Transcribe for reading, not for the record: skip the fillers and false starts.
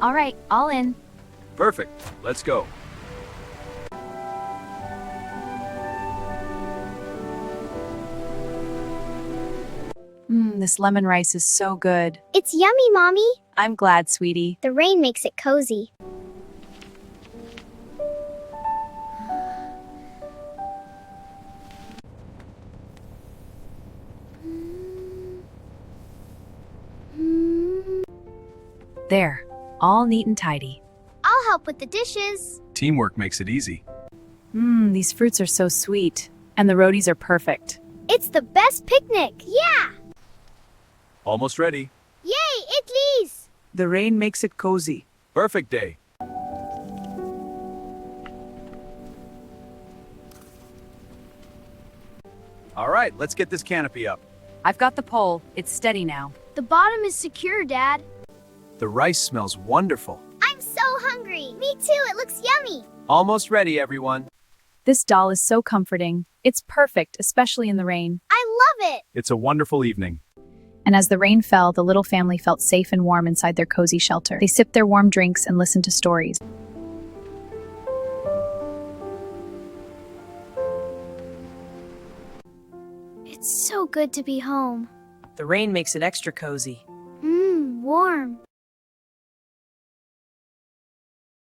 All right, all in. Perfect. Let's go. This lemon rice is so good. It's yummy, Mommy. I'm glad, sweetie. The rain makes it cozy. There, all neat and tidy. I'll help with the dishes. Teamwork makes it easy. These fruits are so sweet. And the roadies are perfect. It's the best picnic. Yeah! Almost ready. Yay, idlis! The rain makes it cozy. Perfect day. All right, let's get this canopy up. I've got the pole. It's steady now. The bottom is secure, Dad. The rice smells wonderful. I'm so hungry. Me too, it looks yummy. Almost ready, everyone. This doll is so comforting. It's perfect, especially in the rain. I love it. It's a wonderful evening. And as the rain fell, the little family felt safe and warm inside their cozy shelter. They sipped their warm drinks and listened to stories. It's so good to be home. The rain makes it extra cozy. Warm.